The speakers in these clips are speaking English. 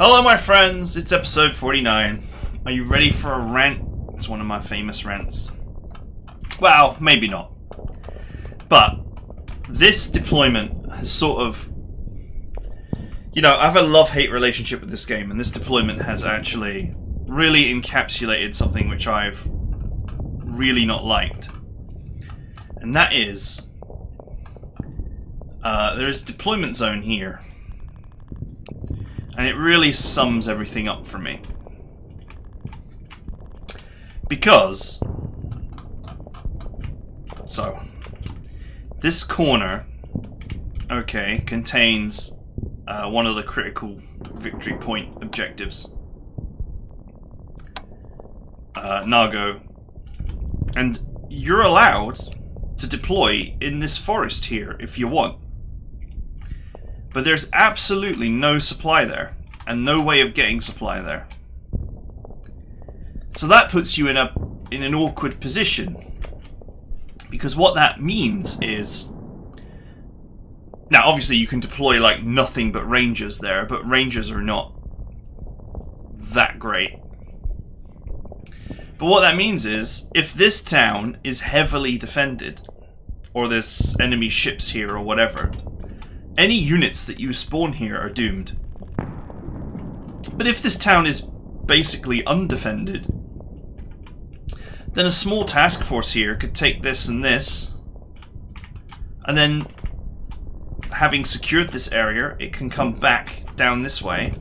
Hello my friends, it's episode 49. Are you ready for a rant? It's one of my famous rants. Well, maybe not. But this deployment has sort of... I have a love-hate relationship with this game, and this deployment has actually really encapsulated something which I've really not liked. And that is... there is a deployment zone here. And it really sums everything up for me. Because... So, this corner, okay, contains one of the critical victory point objectives. Nago. And you're allowed to deploy in this forest here if you want. But there's absolutely no supply there, and no way of getting supply there. So that puts you in an awkward position. Because what that means is... Now, obviously you can deploy like nothing but rangers there, but rangers are not that great. But what that means is, if this town is heavily defended, or there's enemy ships here or whatever, any units that you spawn here are doomed. But if this town is basically undefended, then a small task force here could take this and this, and then, having secured this area, it can come back down this way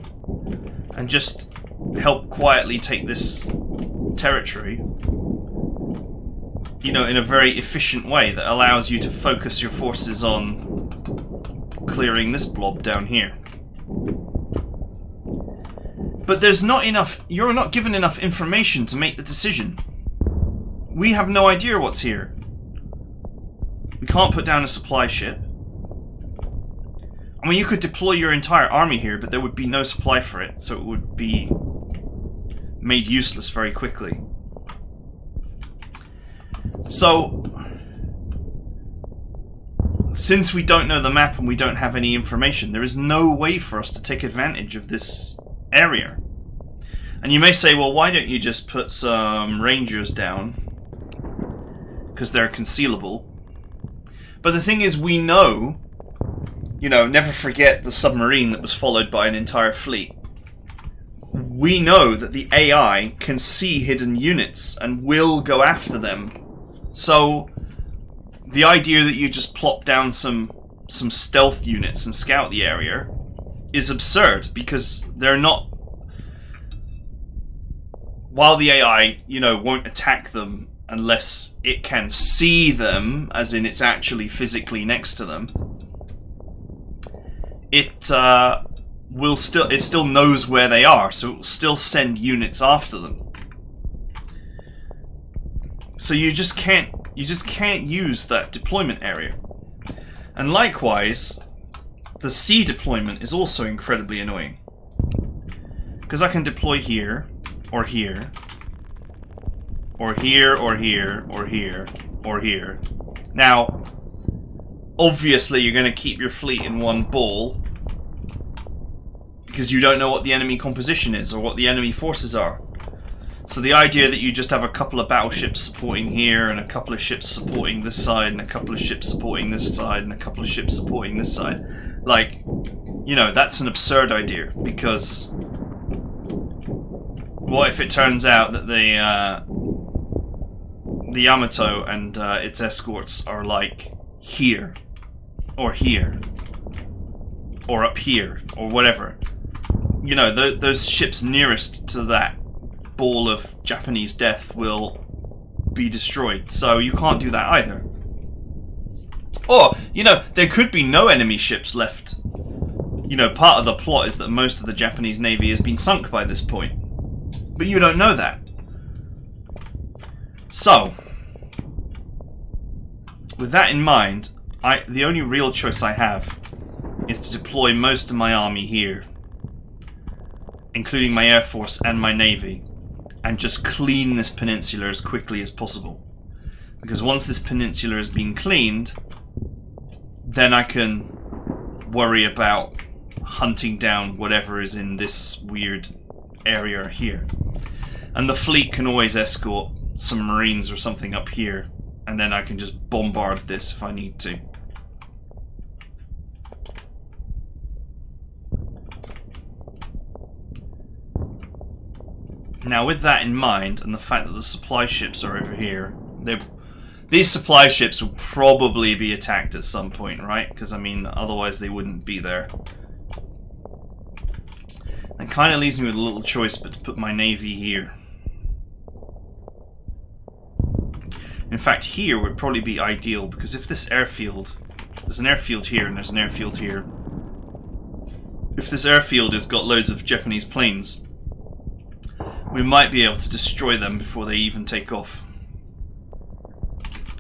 and just help quietly take this territory, in a very efficient way that allows you to focus your forces on clearing this blob down here. But there's not enough, you're not given enough information to make the decision. We have no idea what's here. We can't put down a supply ship. I mean, you could deploy your entire army here, but there would be no supply for it, so it would be made useless very quickly. So, since we don't know the map and we don't have any information, there is no way for us to take advantage of this area. And you may say, well, why don't you just put some rangers down? Because they're concealable. But the thing is, we know, never forget the submarine that was followed by an entire fleet. We know that the AI can see hidden units and will go after them. So, the idea that you just plop down some stealth units and scout the area is absurd, because they're not... While the AI, won't attack them unless it can see them, as in it's actually physically next to them, it still knows where they are, so it will still send units after them. So you just can't use that deployment area. And likewise, the sea deployment is also incredibly annoying. Because I can deploy here, or here, or here, or here, or here, or here. Now, obviously you're going to keep your fleet in one ball, because you don't know what the enemy composition is, or what the enemy forces are. So the idea that you just have a couple of battleships supporting here, and a couple of ships supporting this side, and a couple of ships supporting this side, and a couple of ships supporting this side, that's an absurd idea, because what if it turns out that the Yamato and its escorts are like here, or here, or up here, or whatever. Those ships nearest to that ball of Japanese death will be destroyed, so you can't do that either. Or, there could be no enemy ships left. Part of the plot is that most of the Japanese Navy has been sunk by this point. But you don't know that. So, with that in mind, the only real choice I have is to deploy most of my army here, including my air force and my navy, and just clean this peninsula as quickly as possible. Because once this peninsula has been cleaned, then I can worry about hunting down whatever is in this weird area here. And the fleet can always escort some Marines or something up here, and then I can just bombard this if I need to. Now, with that in mind, and the fact that the supply ships are over here, these supply ships will probably be attacked at some point, right? Because, I mean, otherwise they wouldn't be there. It kind of leaves me with a little choice but to put my navy here. In fact, here would probably be ideal, because if this airfield... There's an airfield here and there's an airfield here. If this airfield has got loads of Japanese planes, we might be able to destroy them before they even take off.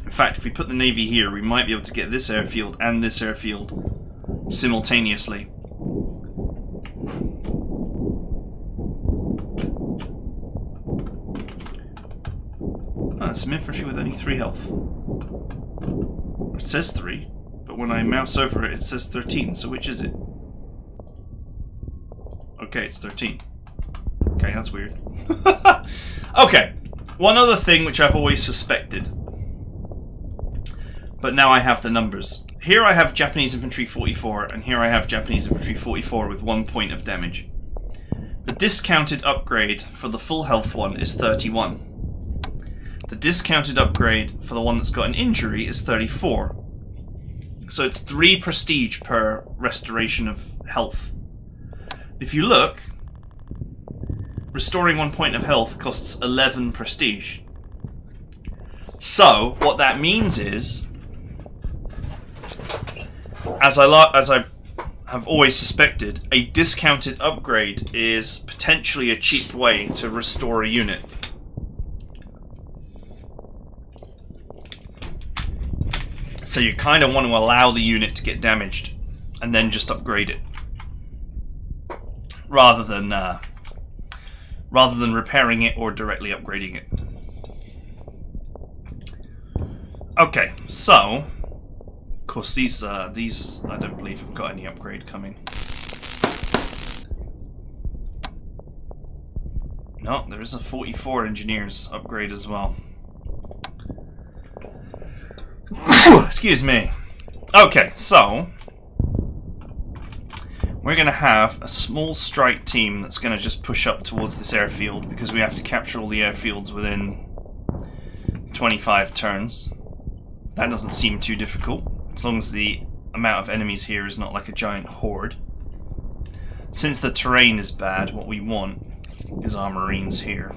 In fact, if we put the navy here, we might be able to get this airfield and this airfield simultaneously. Oh, that's some infantry with only 3 health. It says 3, but when I mouse over it, it says 13, so which is it? Okay, it's 13. Okay, that's weird. Okay, one other thing which I've always suspected, but now I have the numbers. Here I have Japanese infantry 44, and here I have Japanese infantry 44 with 1 point of damage. The discounted upgrade for the full health one is 31. The discounted upgrade for the one that's got an injury is 34. So it's 3 prestige per restoration of health. If you look, restoring 1 point of health costs 11 prestige. So what that means is, as I have always suspected, a discounted upgrade is potentially a cheap way to restore a unit. So you kind of want to allow the unit to get damaged and then just upgrade it, rather than repairing it or directly upgrading it. Okay, so of course these I don't believe have got any upgrade coming. No, there is a 44 engineers upgrade as well. Excuse me. Okay, so we're going to have a small strike team that's going to just push up towards this airfield, because we have to capture all the airfields within 25 turns. That doesn't seem too difficult, as long as the amount of enemies here is not like a giant horde. Since the terrain is bad, what we want is our Marines here.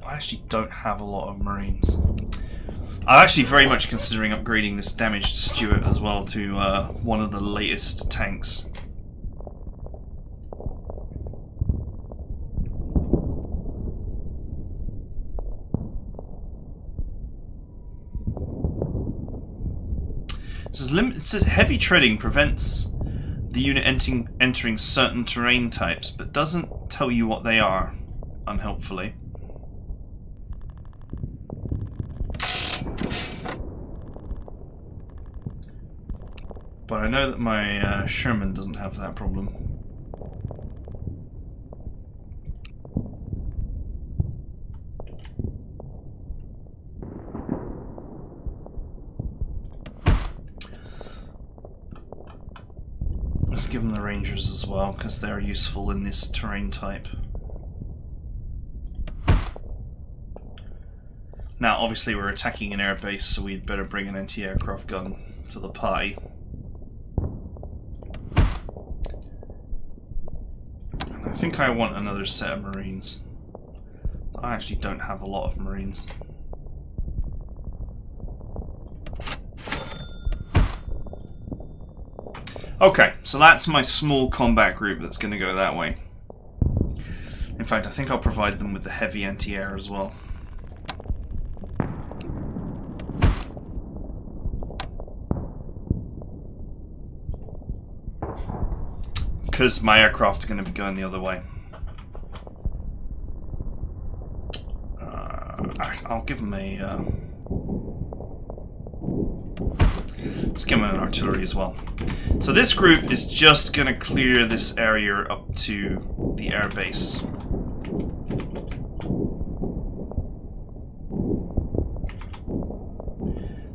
I actually don't have a lot of Marines. I'm actually very much considering upgrading this damaged Stuart as well to one of the latest tanks. It says heavy treading prevents the unit entering certain terrain types, but doesn't tell you what they are, unhelpfully. But I know that my Sherman doesn't have that problem. Let's give them the Rangers as well, because they're useful in this terrain type. Now, obviously we're attacking an airbase, so we'd better bring an anti-aircraft gun to the party. And I think I want another set of Marines. I actually don't have a lot of Marines. Okay, so that's my small combat group that's going to go that way. In fact, I think I'll provide them with the heavy anti-air as well. because my aircraft are going to be going the other way. I'll give them a... let's give them an artillery as well. So this group is just going to clear this area up to the airbase.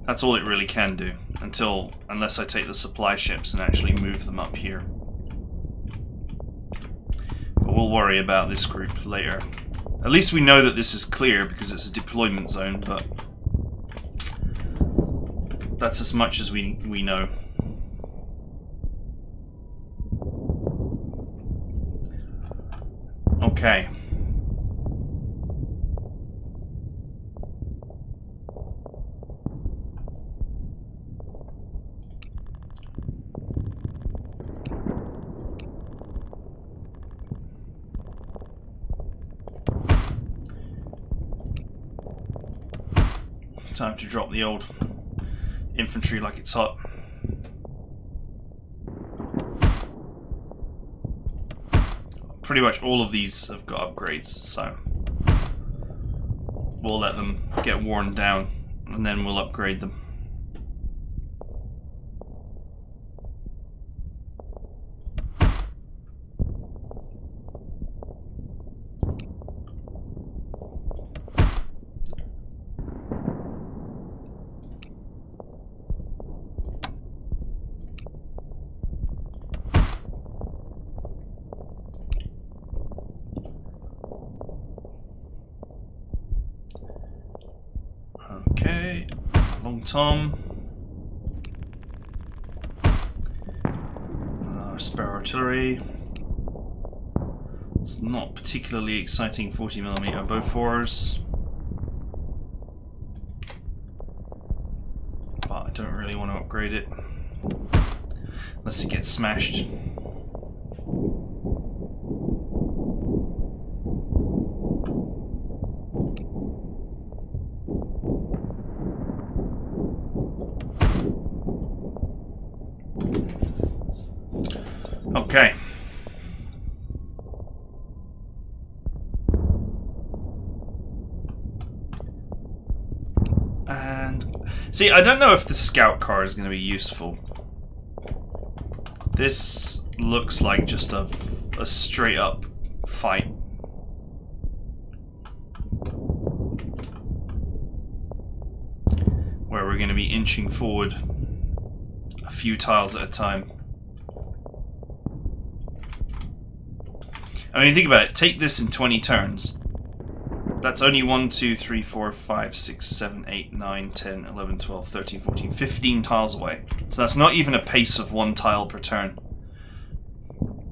That's all it really can do, unless I take the supply ships and actually move them up here. But we'll worry about this group later. At least we know that this is clear because it's a deployment zone, but that's as much as we know. Okay. Time to drop the old infantry like it's hot. Pretty much all of these have got upgrades, so we'll let them get worn down and then we'll upgrade them. Okay, Long Tom. Spare artillery. It's not particularly exciting 40mm Bofors. But I don't really want to upgrade it unless it gets smashed. Okay. And see, I don't know if the scout car is going to be useful. This looks like just a straight up fight. Where we're going to be inching forward a few tiles at a time. I mean, think about it. Take this in 20 turns. That's only 1, 2, 3, 4, 5, 6, 7, 8, 9, 10, 11, 12, 13, 14, 15 tiles away. So that's not even a pace of 1 tile per turn.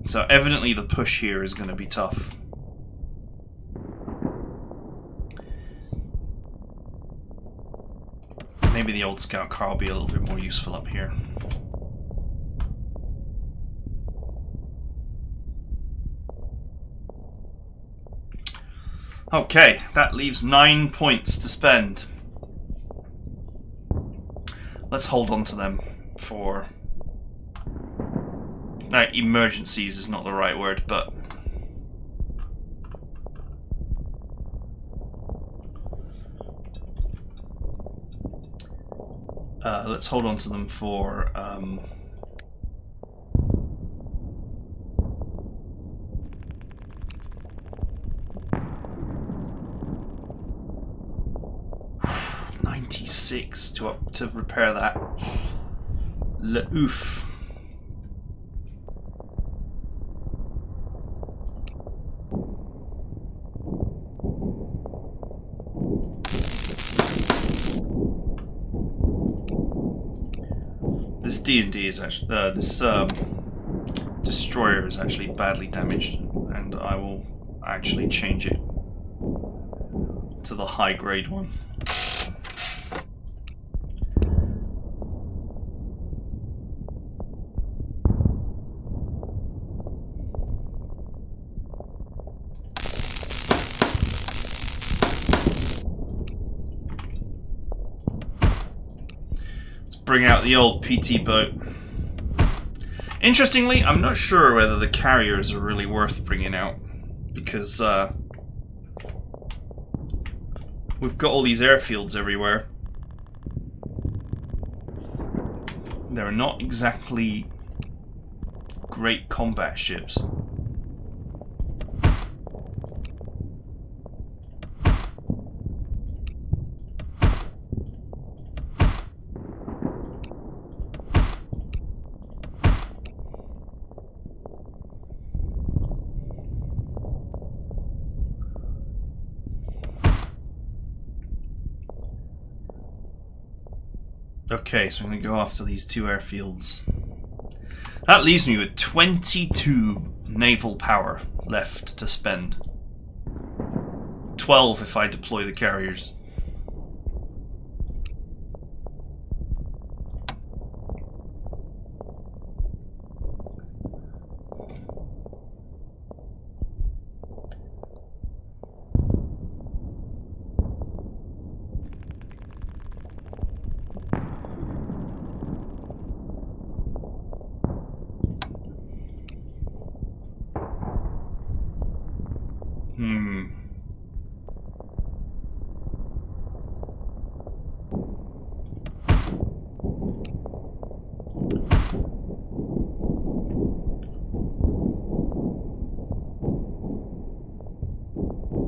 So evidently the push here is going to be tough. Maybe the old scout car will be a little bit more useful up here. Okay, that leaves 9 points to spend. Let's hold on to them for... No, emergencies is not the right word, but... let's hold on to them for... 96 to repair that. Le oof. This D&D is actually this destroyer is actually badly damaged, and I will actually change it to the high grade one. Bring out the old PT boat. Interestingly, I'm not sure whether the carriers are really worth bringing out, because we've got all these airfields everywhere. They're not exactly great combat ships. Okay, so I'm going to go after these two airfields. That leaves me with 22 naval power left to spend. 12 if I deploy the carriers.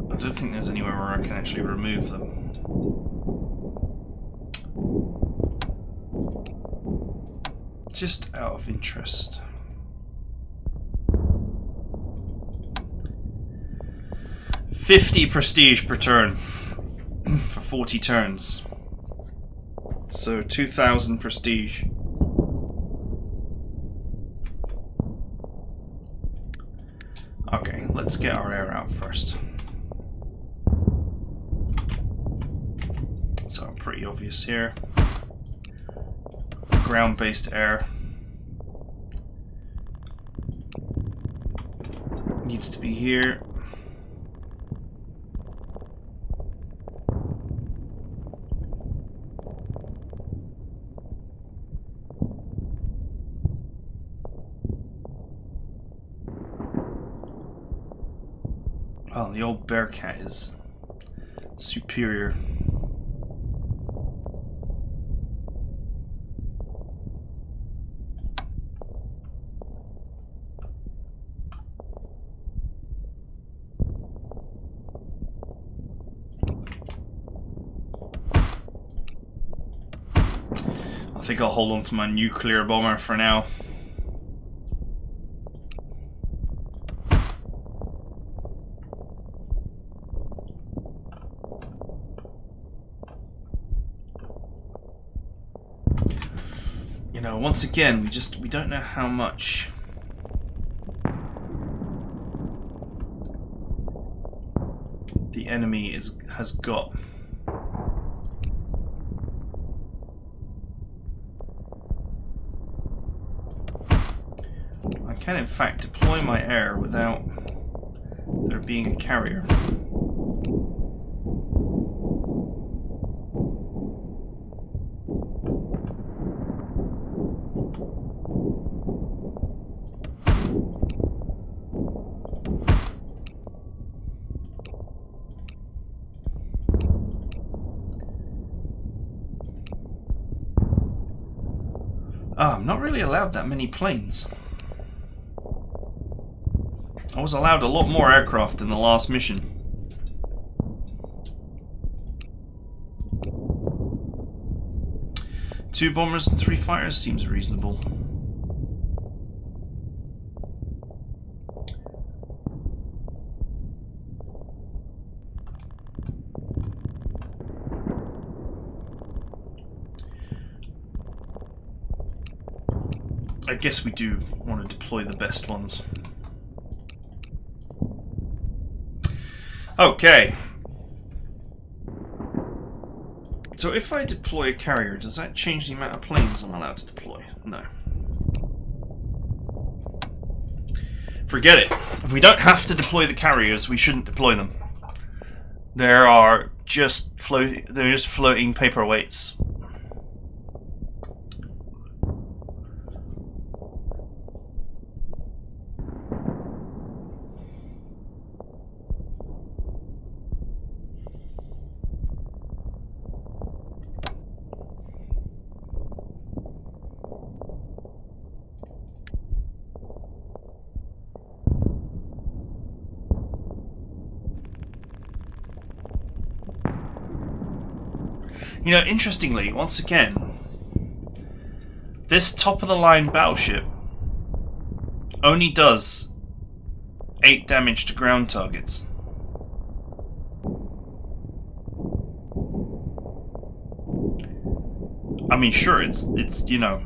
I don't think there's anywhere where I can actually remove them. Just out of interest. $50 prestige per turn for 40 turns. So 2,000 prestige. Okay, let's get our air out first. So pretty obvious here. Ground-based air. Needs to be here. Oh, the old Bearcat is superior. I think I'll hold on to my nuclear bomber for now. You know, once again, we don't know how much the enemy has got. I can in fact deploy my air without there being a carrier. I'm not really allowed that many planes. I was allowed a lot more aircraft in the last mission. Two bombers and 3 fighters seems reasonable. I guess we do want to deploy the best ones. Okay. So if I deploy a carrier, does that change the amount of planes I'm allowed to deploy? No. Forget it. If we don't have to deploy the carriers, we shouldn't deploy them. They're just floating paperweights. You know, interestingly, once again, this top-of-the-line battleship only does 8 damage to ground targets. I mean, sure, it's you know,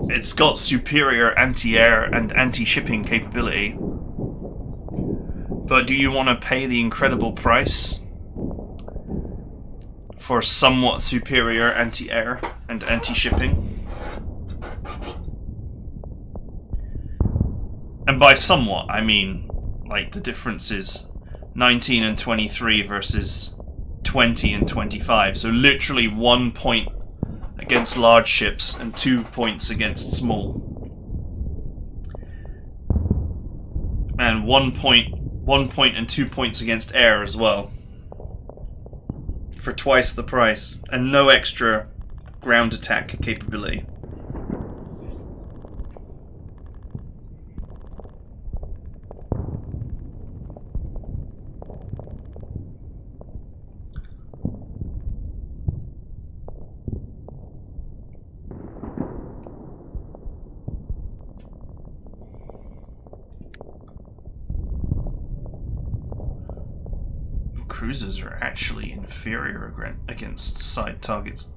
it's got superior anti-air and anti-shipping capability, but do you want to pay the incredible price for somewhat superior anti-air and anti-shipping? And by somewhat, I mean, like, the difference is 19 and 23 versus 20 and 25. So literally 1 point against large ships and 2 points against small. And 1 point and 2 points against air as well. For twice the price. And no extra ground attack capability. Cruisers are actually inferior against side targets.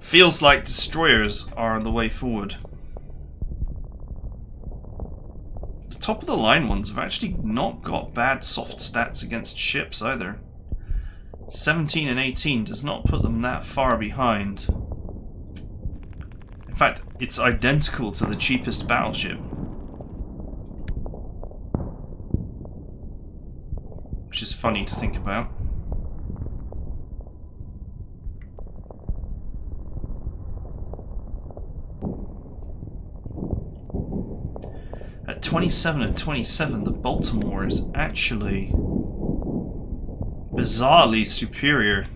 Feels like destroyers are the way forward. The top of the line ones have actually not got bad soft stats against ships either. 17 and 18 does not put them that far behind. In fact, it's identical to the cheapest battleship. Which is funny to think about. At 27 and 27, the Baltimore is actually bizarrely superior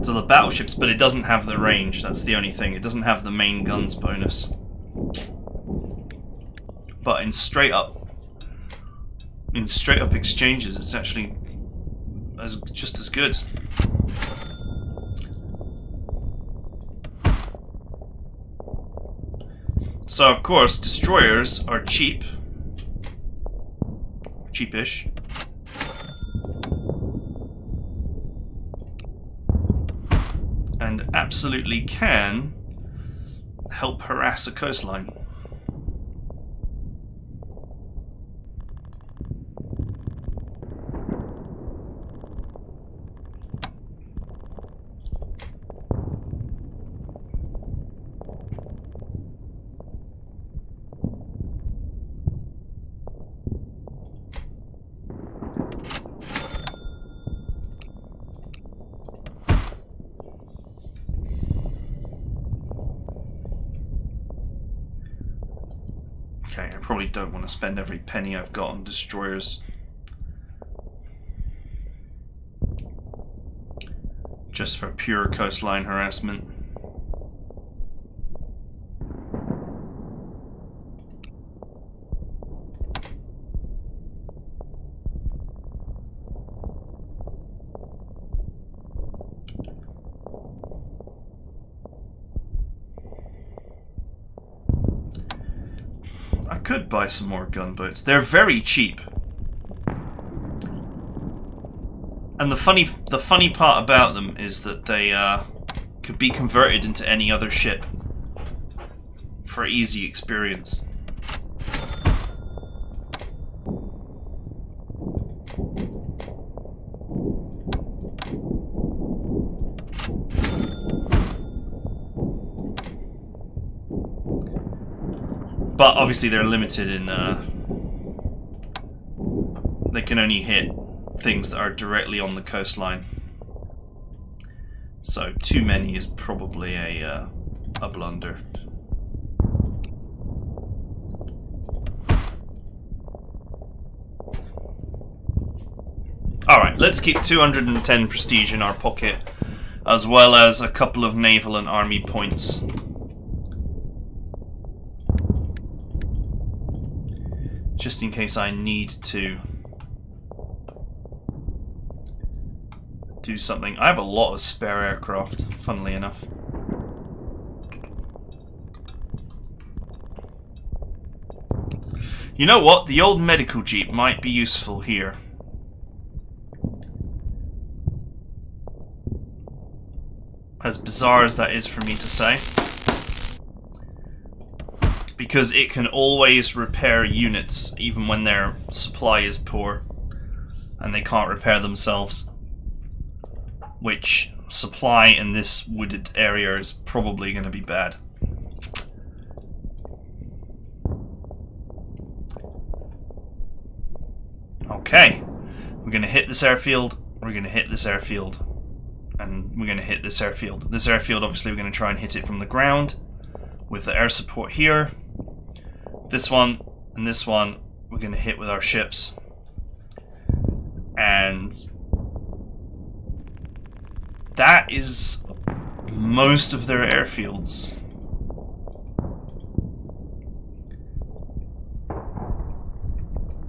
to the battleships, but it doesn't have the range. That's the only thing. It doesn't have the main guns bonus. But in straight up exchanges, it's actually just as good. So of course, destroyers are cheap, cheapish. And absolutely can help harass a coastline. Okay, I probably don't want to spend every penny I've got on destroyers. Just for pure coastline harassment. I could buy some more gunboats. They're very cheap. And the funny part about them is that they could be converted into any other ship for easy experience. But obviously they're limited in they can only hit things that are directly on the coastline. So too many is probably a blunder. Alright, let's keep 210 prestige in our pocket. as well as a couple of naval and army points. Just in case I need to do something. I have a lot of spare aircraft, funnily enough. You know what? The old medical jeep might be useful here. As bizarre as that is for me to say. Because it can always repair units, even when their supply is poor and they can't repair themselves. Which, supply in this wooded area is probably going to be bad. Okay, we're going to hit this airfield, we're going to hit this airfield, and we're going to hit this airfield. This airfield, obviously, we're going to try and hit it from the ground with the air support here. This one and this one, we're going to hit with our ships. And that is most of their airfields.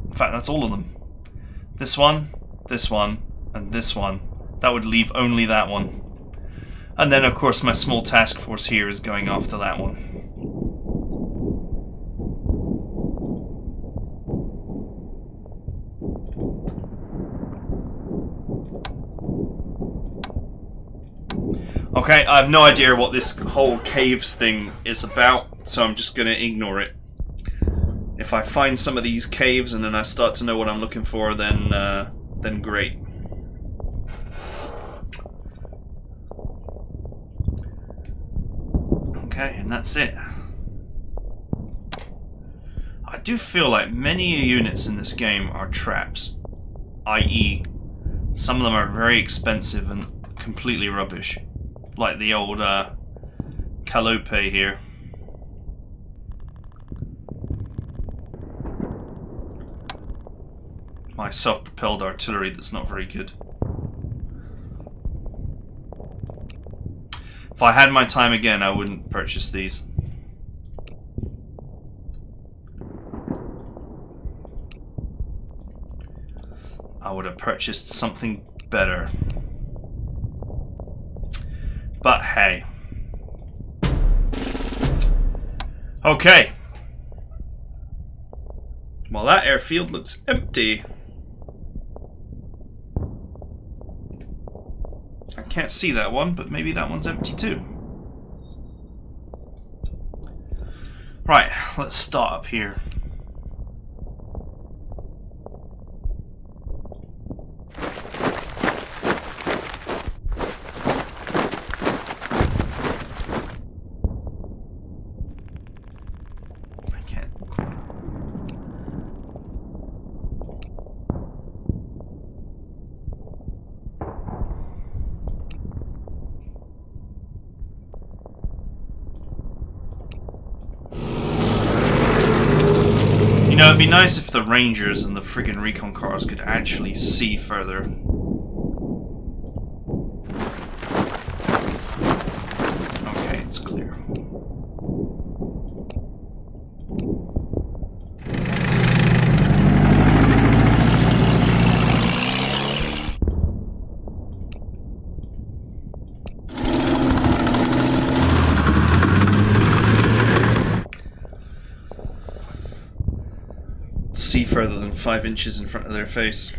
In fact, that's all of them. This one, and this one. That would leave only that one. And then, of course, my small task force here is going after that one. Okay, I have no idea what this whole caves thing is about, so I'm just going to ignore it. If I find some of these caves and then I start to know what I'm looking for, then great. Okay, and that's it. I do feel like many units in this game are traps, i.e. some of them are very expensive and completely rubbish, like the old Calliope here. My self-propelled artillery that's not very good. If I had my time again, I wouldn't purchase these. I would have purchased something better. But hey. Okay. Well, that airfield looks empty. I can't see that one, but maybe that one's empty too. Right, let's start up here. You know, it'd be nice if the Rangers and the friggin' recon cars could actually see further. Okay, it's clear. See further than 5 inches in front of their face.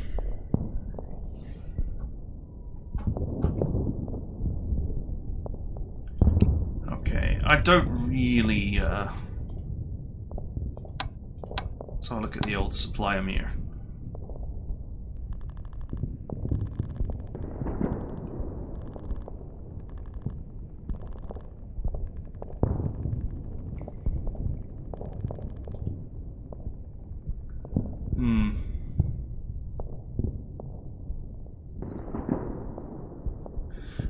Okay, I don't really let's have a look at the old supply meter.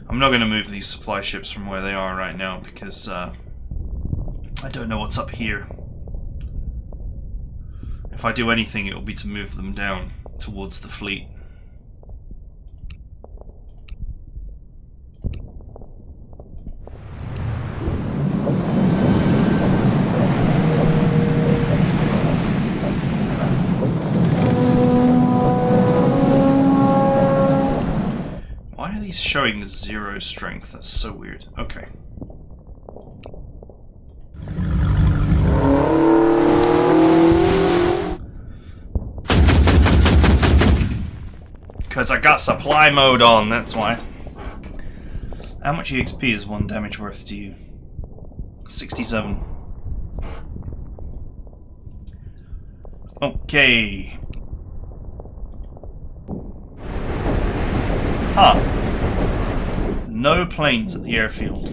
I'm not going to move these supply ships from where they are right now because I don't know what's up here. If I do anything, it will be to move them down towards the fleet. He's showing 0 strength. That's so weird. Okay. Because I got supply mode on, that's why. How much EXP is 1 damage worth to you? 67. Okay. Huh. No planes at the airfield.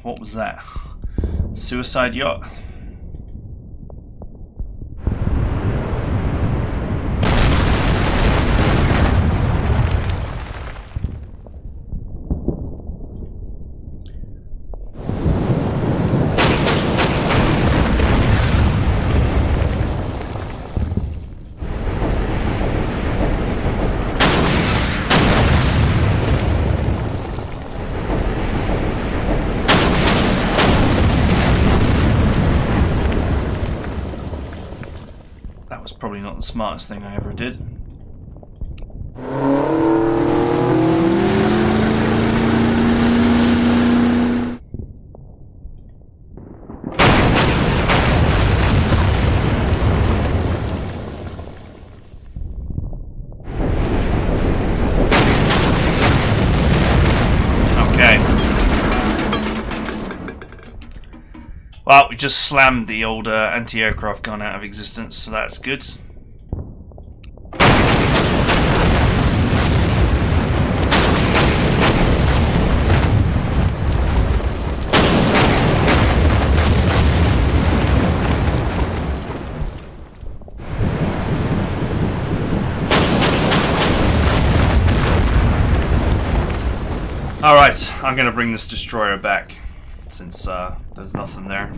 What was that? Suicide yacht? Probably not the smartest thing I ever did. Okay. Well, we just slammed the old anti-aircraft gun out of existence, so that's good. Alright, I'm going to bring this destroyer back, since there's nothing there.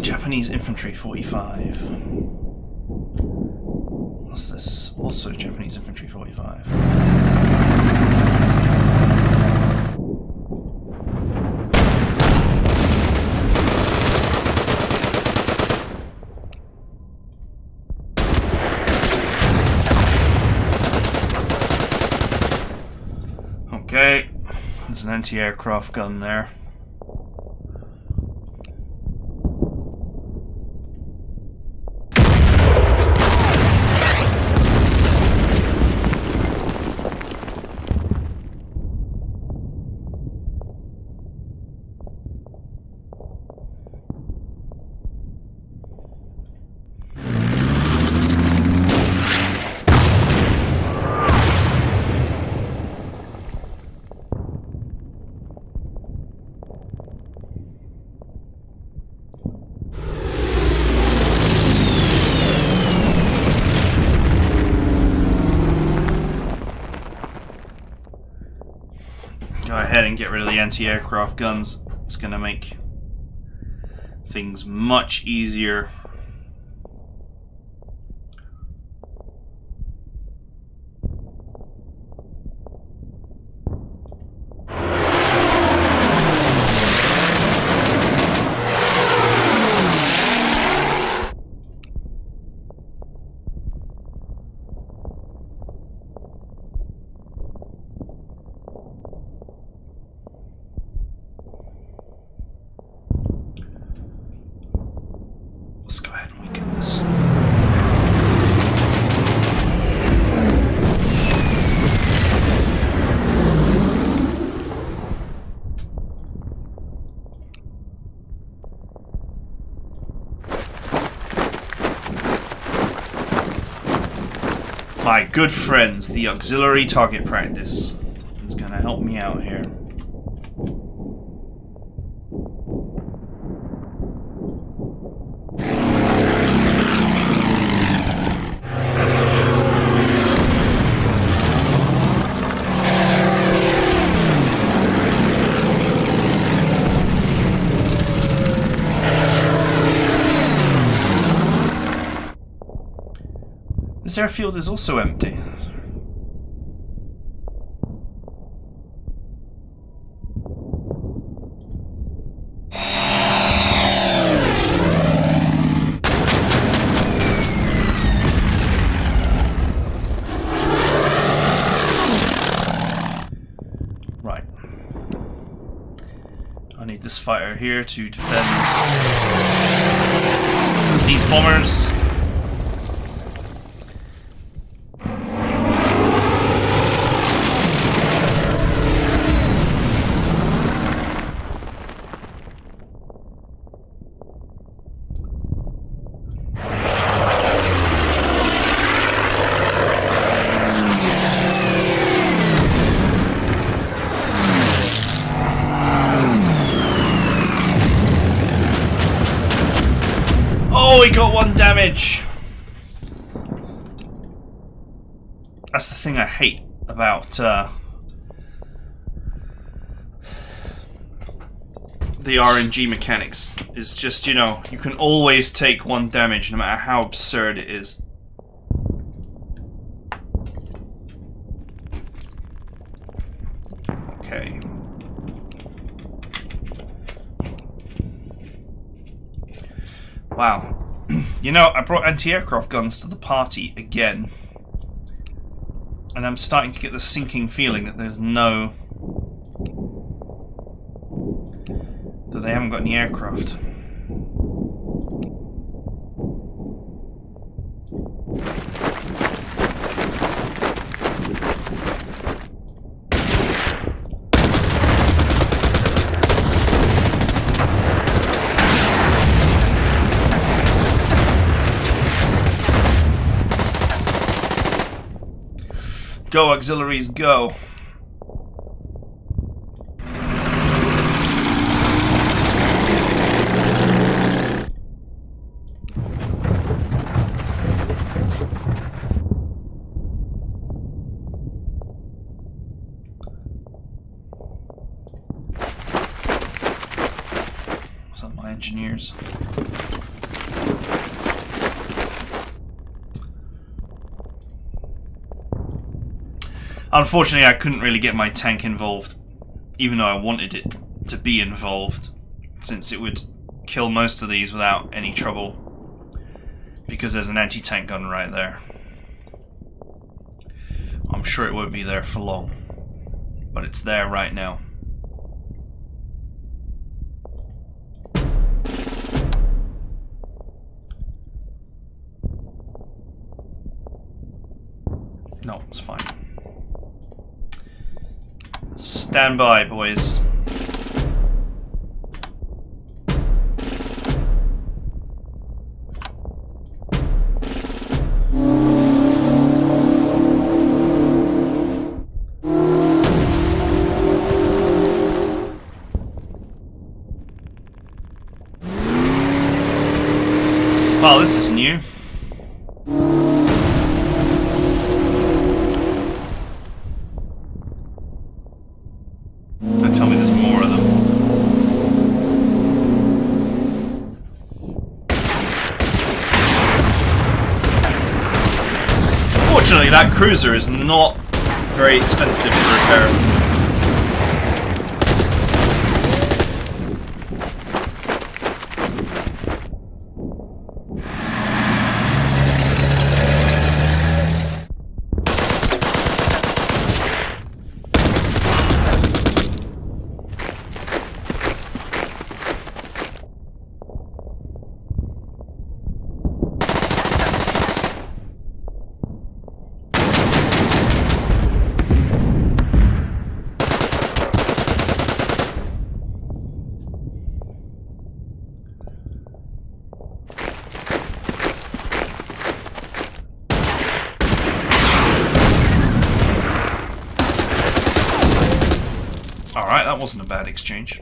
Japanese infantry 45. What's this? Also Japanese infantry 45. Okay, there's an anti-aircraft gun there. Go ahead and get rid of the anti-aircraft guns. It's going to make things much easier. Let's go ahead and weaken this. My good friends, the auxiliary target practice is going to help me out here. This airfield is also empty. Right. I need this fighter here to defend these bombers. Oh, he got 1 damage! That's the thing I hate about the RNG mechanics. Is just, you know, you can always take 1 damage no matter how absurd it is. Okay. Wow. You know, I brought anti-aircraft guns to the party again. And I'm starting to get the sinking feeling that there's no... that they haven't got any aircraft. Go, auxiliaries, go. What's up, my engineers? Unfortunately, I couldn't really get my tank involved, even though I wanted it to be involved, since it would kill most of these without any trouble, because there's an anti-tank gun right there. I'm sure it won't be there for long, but it's there right now. No, it's fine. Stand by, boys. Wow, this is new. Don't tell me there's more of them. Fortunately, that cruiser is not very expensive to repair. Alright, that wasn't a bad exchange.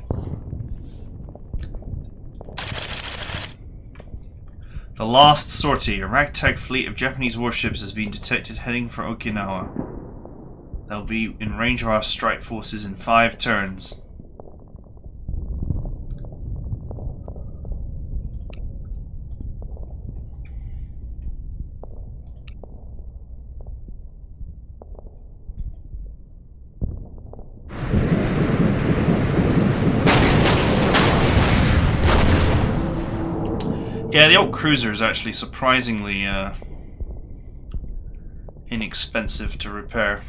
The last sortie. A ragtag fleet of Japanese warships has been detected heading for Okinawa. They'll be in range of our strike forces in 5 turns. Yeah, the old cruiser is actually surprisingly inexpensive to repair.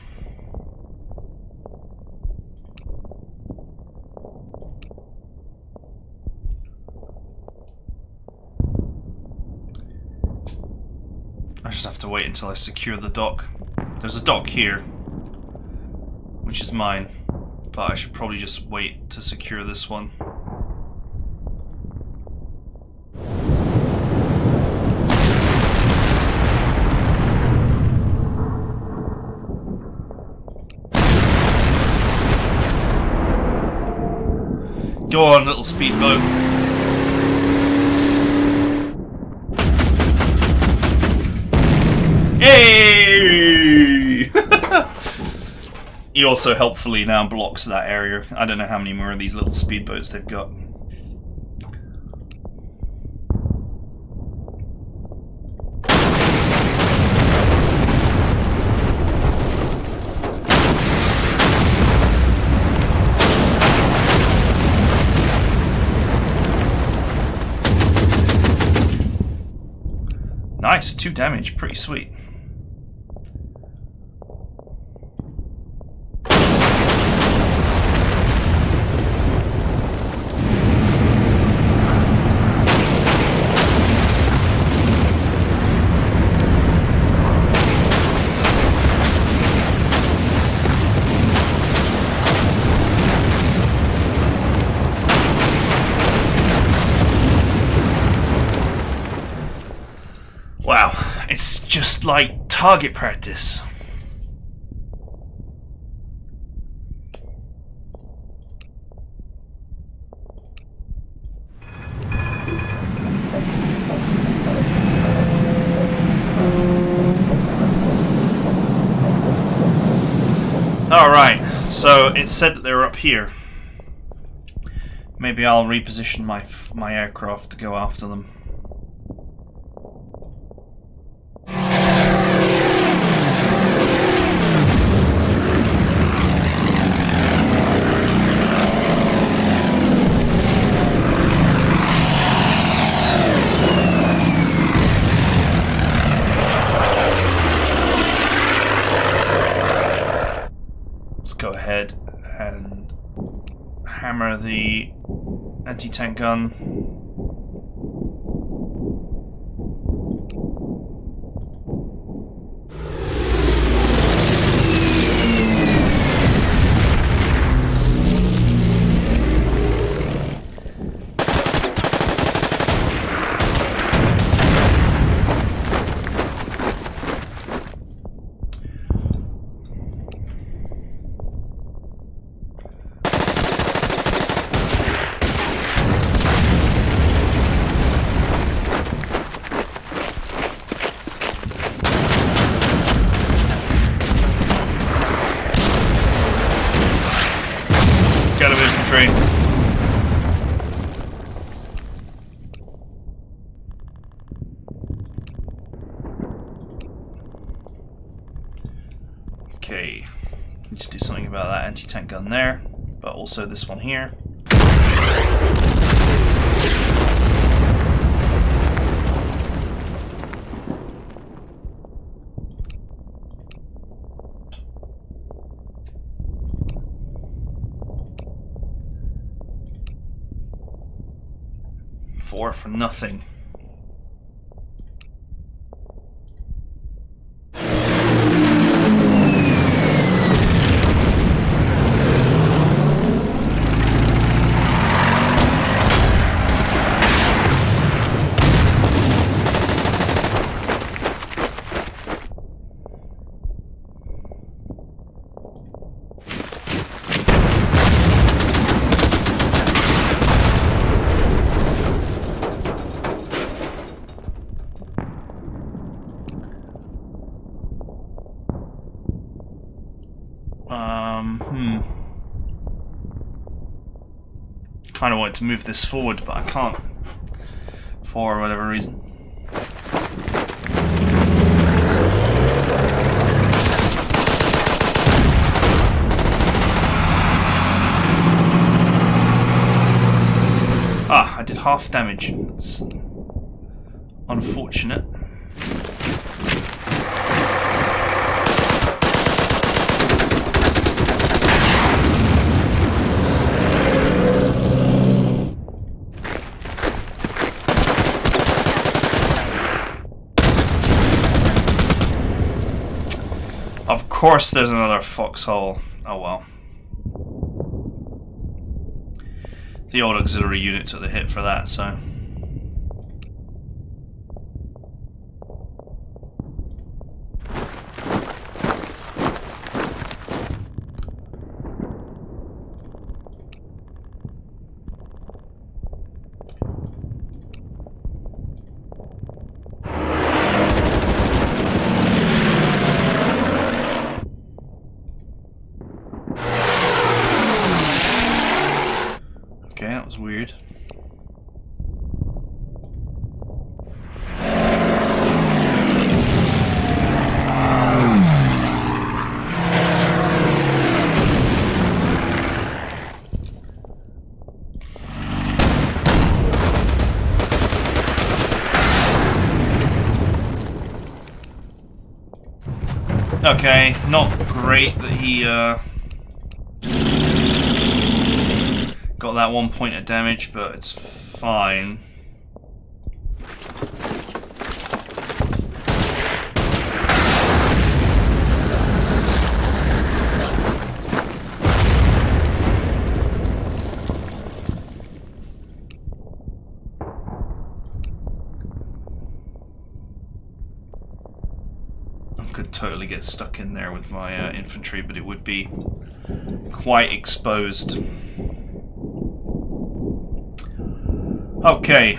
I just have to wait until I secure the dock. There's a dock here, which is mine, but I should probably just wait to secure this one. Go on, little speedboat. Hey! He also helpfully now blocks that area. I don't know how many more of these little speedboats they've got. Nice, 2 damage, pretty sweet. Wow, it's just like target practice. Alright, so it said that they were up here. Maybe I'll reposition my aircraft to go after them. Go ahead and hammer the anti-tank gun. Got him infantry. Okay, need to do something about that anti-tank gun there, but also this one here. For nothing. Kind of wanted to move this forward, but I can't for whatever reason. Ah, I did half damage. unfortunate. Of course there's another foxhole. Oh well. The old auxiliary unit took the hit for that, so... Okay, that was weird. Okay, not great that he got that 1 point of damage, but it's fine. I could totally get stuck in there with my infantry, but it would be quite exposed. Okay.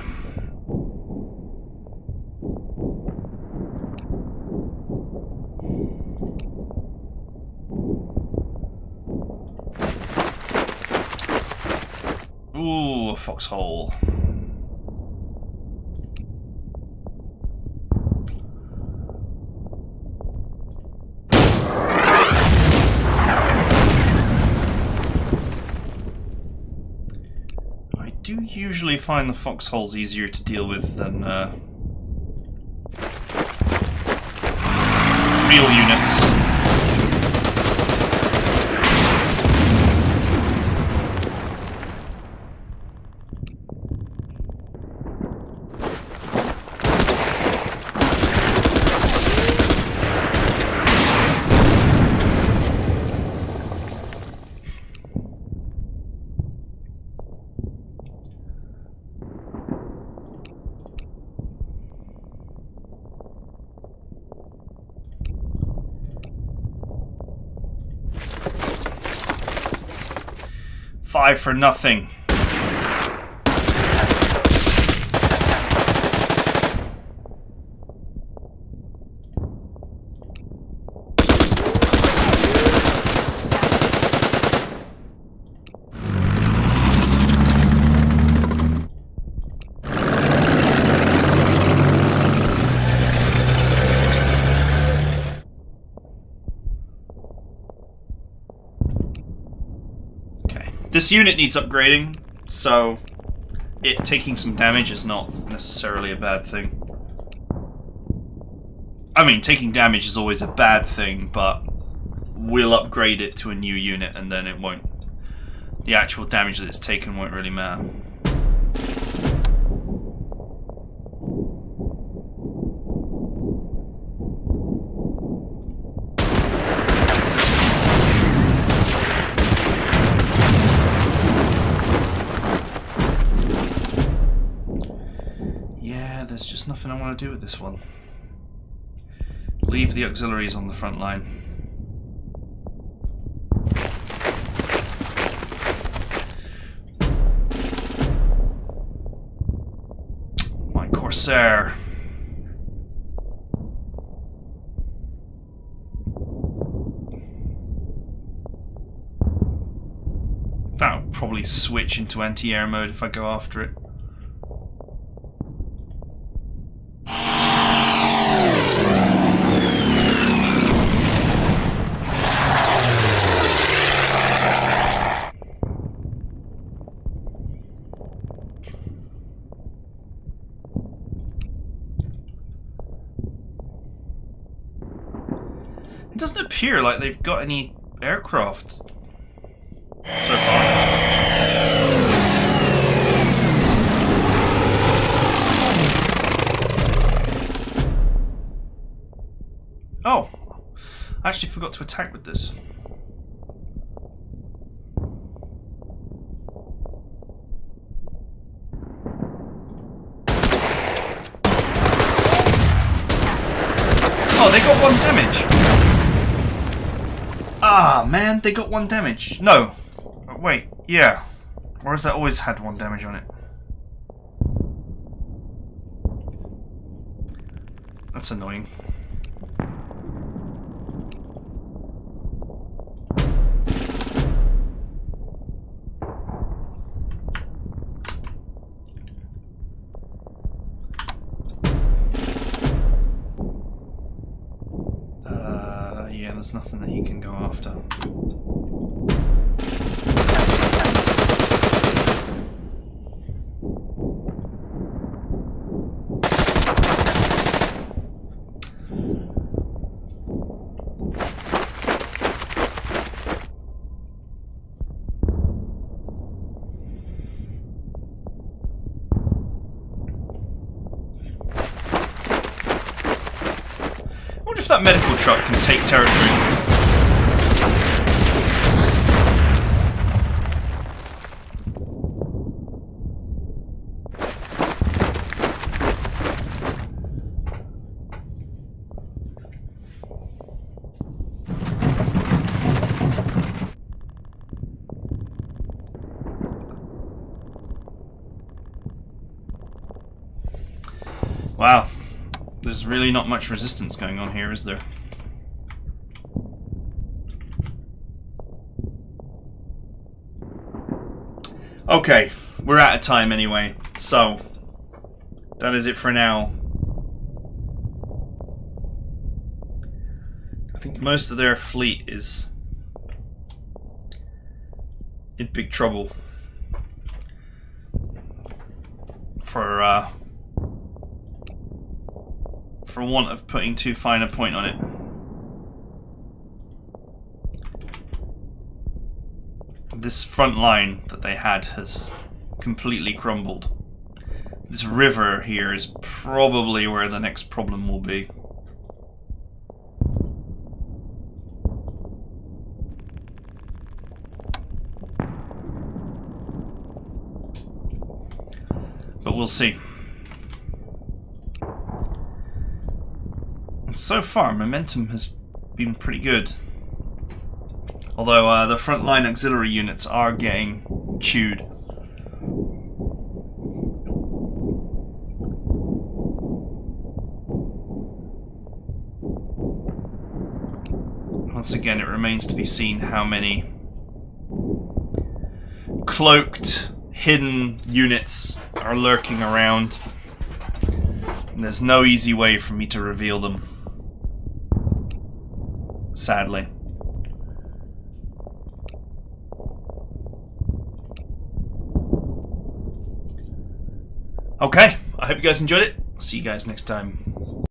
Ooh, a foxhole. I do usually find the foxholes easier to deal with than real units. Five for nothing. This unit needs upgrading, so it taking some damage is not necessarily a bad thing. I mean, taking damage is always a bad thing, but we'll upgrade it to a new unit and then it won't... The actual damage that it's taken won't really matter. There's just nothing I want to do with this one. Leave the auxiliaries on the front line. My Corsair. That'll probably switch into anti-air mode if I go after it. It doesn't appear like they've got any aircraft so far. Oh, I actually forgot to attack with this. Oh, they got 1 damage. Ah, man, they got 1 damage. No. Wait, yeah. Or has that always had 1 damage on it? That's annoying. Yeah, there's nothing that he can go after. I wonder if that medical truck can take territory. Wow. There's really not much resistance going on here, is there? Okay, we're out of time anyway, so that is it for now. I think most of their fleet is in big trouble for want of putting too fine a point on it. This front line that they had has completely crumbled. This river here is probably where the next problem will be. But we'll see. So far, momentum has been pretty good. Although the frontline auxiliary units are getting chewed. Once again, it remains to be seen how many cloaked, hidden units are lurking around. And there's no easy way for me to reveal them. Sadly. Okay, I hope you guys enjoyed it. See you guys next time.